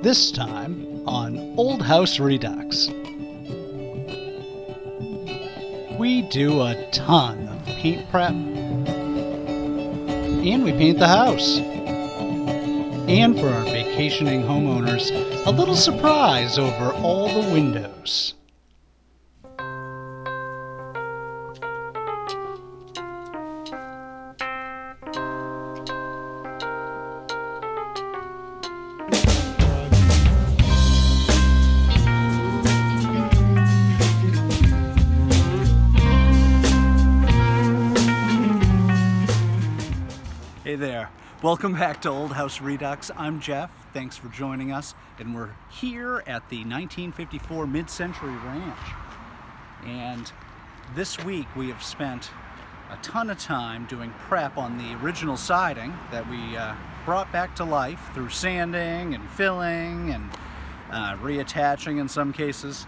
This time on Old House Redux. We do a ton of paint prep, and we paint the house. And for our vacationing homeowners, a little surprise over all the windows. Hey there, welcome back to Old House Redux. I'm Jeff, thanks for joining us, and we're here at the 1954 Mid-Century Ranch. And this week we have spent a ton of time doing prep on the original siding that we brought back to life through sanding and filling and reattaching in some cases.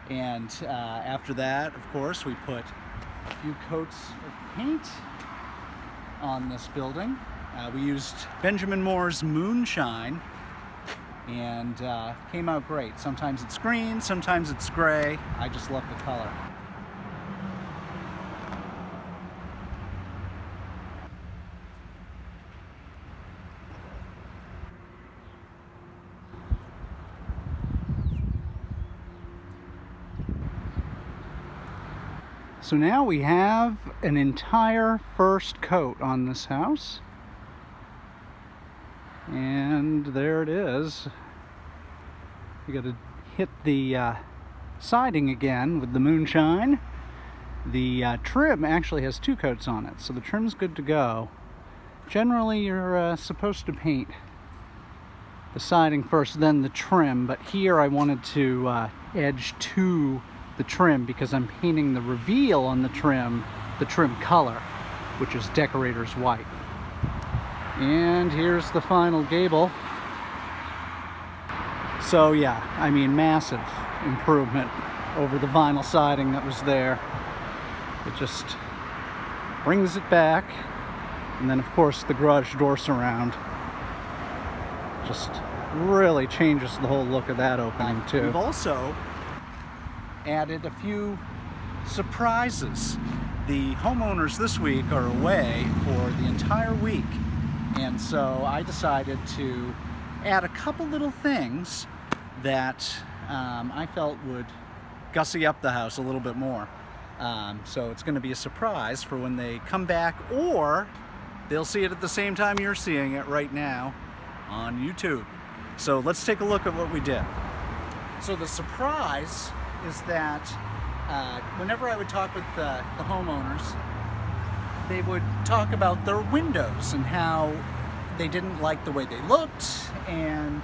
And after that, of course, we put a few coats of paint on this building. We used Benjamin Moore's Moonshine, and came out great. Sometimes it's green, sometimes it's gray. I just love the color. So now we have an entire first coat on this house. And there it is. We got to hit the siding again with the Moonshine. The trim actually has two coats on it, so the trim's good to go. Generally, you're supposed to paint the siding first, then the trim, but here I wanted to edge to the trim because I'm painting the reveal on the trim color, which is decorator's white. And here's the final gable. So yeah, I mean, massive improvement over the vinyl siding that was there. It just brings it back. And then of course the garage door surround just really changes the whole look of that opening too. We've also added a few surprises. The homeowners this week are away for the entire week, and so I decided to add a couple little things that I felt would gussy up the house a little bit more. So it's going to be a surprise for when they come back, or they'll see it at the same time you're seeing it right now on YouTube. So let's take a look at what we did. So the surprise is that whenever I would talk with the homeowners, they would talk about their windows and how they didn't like the way they looked, and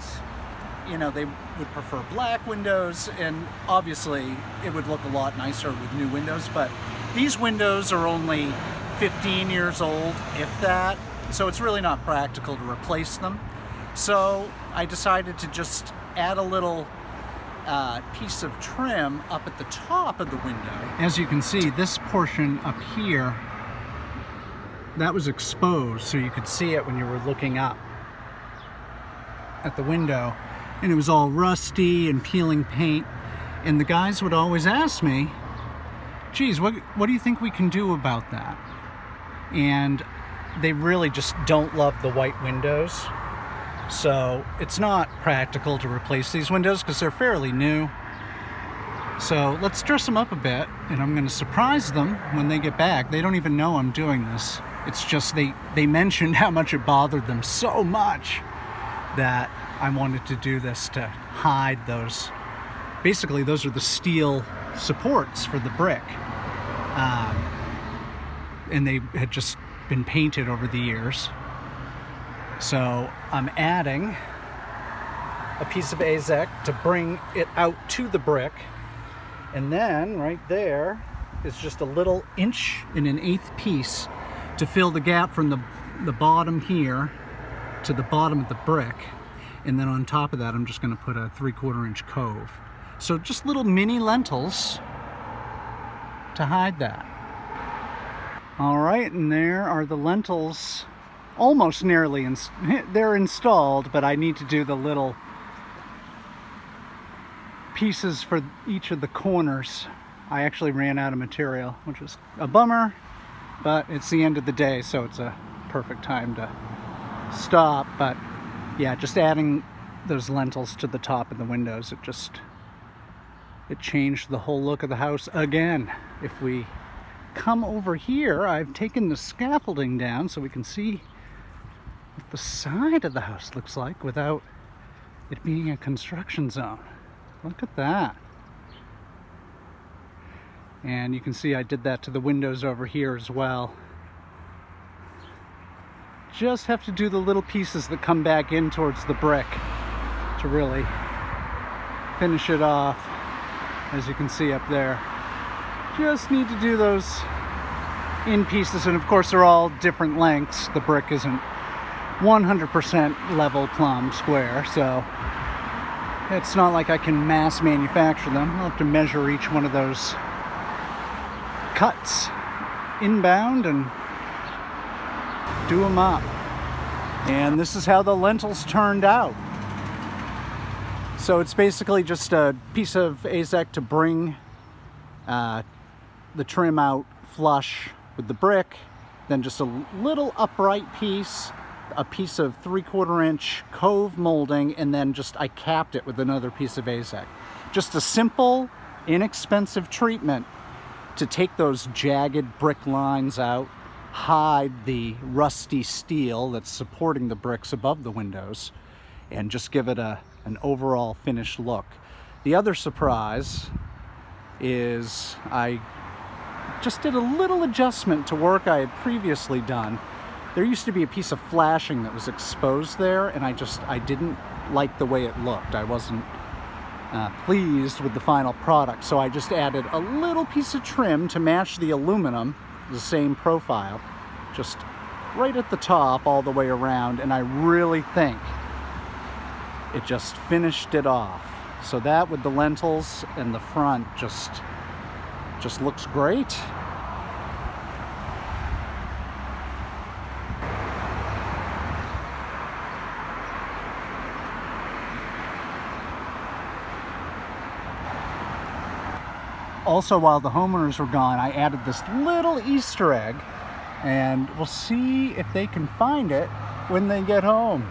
you know, they would prefer black windows, and obviously it would look a lot nicer with new windows, but these windows are only 15 years old, if that, so it's really not practical to replace them. So I decided to just add a little piece of trim up at the top of the window. As you can see, this portion up here, that was exposed, so you could see it when you were looking up at the window, and it was all rusty and peeling paint. And the guys would always ask me, geez, what do you think we can do about that? And they really just don't love the white windows. So it's not practical to replace these windows because they're fairly new. So let's dress them up a bit, and I'm going to surprise them when they get back. They don't even know I'm doing this. It's just they mentioned how much it bothered them so much that I wanted to do this to hide those. Basically, those are the steel supports for the brick. And they had just been painted over the years. So I'm adding a piece of AZEK to bring it out to the brick. And then right there is just a little 1.1/8 piece to fill the gap from the bottom here to the bottom of the brick. And then on top of that, I'm just going to put a 3/4 inch cove. So just little mini lentils to hide that. All right, and there are the lentils almost nearly they're installed, but I need to do the little pieces for each of the corners. I actually ran out of material, which is a bummer, but it's the end of the day, so it's a perfect time to stop. But yeah, just adding those lentils to the top of the windows, it changed the whole look of the house again. If we come over here, I've taken the scaffolding down so we can see what the side of the house looks like without it being a construction zone. Look at that. And you can see I did that to the windows over here as well. Just have to do the little pieces that come back in towards the brick to really finish it off, as you can see up there. Just need to do those in pieces, and of course they're all different lengths. The brick isn't 100% level plumb square, so it's not like I can mass manufacture them. I'll have to measure each one of those cuts inbound and do them up. And this is how the lentils turned out. So it's basically just a piece of AZEK to bring the trim out flush with the brick, then just a little upright piece, a piece of 3/4 inch cove molding, and then just I capped it with another piece of AZEK. Just a simple, inexpensive treatment to take those jagged brick lines out, hide the rusty steel that's supporting the bricks above the windows, and just give it an overall finished look. The other surprise is I just did a little adjustment to work I had previously done. There used to be a piece of flashing that was exposed there, and I didn't like the way it looked. I wasn't pleased with the final product, so I just added a little piece of trim to match the aluminum, the same profile, just right at the top all the way around, and I really think it just finished it off. So that with the lentils and the front just looks great. Also, while the homeowners were gone, I added this little Easter egg, and we'll see if they can find it when they get home.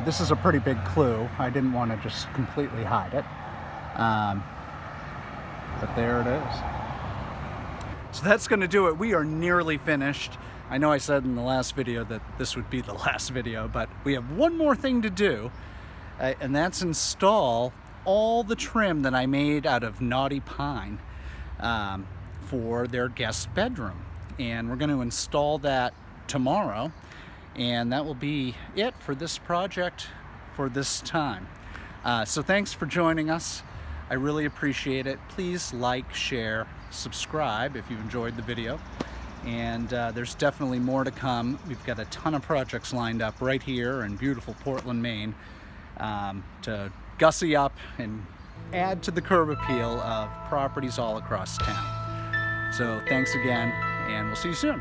This is a pretty big clue. I didn't want to just completely hide it. But there it is. So that's going to do it. We are nearly finished. I know I said in the last video that this would be the last video, but we have one more thing to do, and that's install all the trim that I made out of knotty pine for their guest bedroom. And we're going to install that tomorrow, and that will be it for this project for this time. So thanks for joining us. I really appreciate it. Please like, share, subscribe if you enjoyed the video. And there's definitely more to come. We've got a ton of projects lined up right here in beautiful Portland, Maine, to gussy up and add to the curb appeal of properties all across town. So thanks again, and we'll see you soon.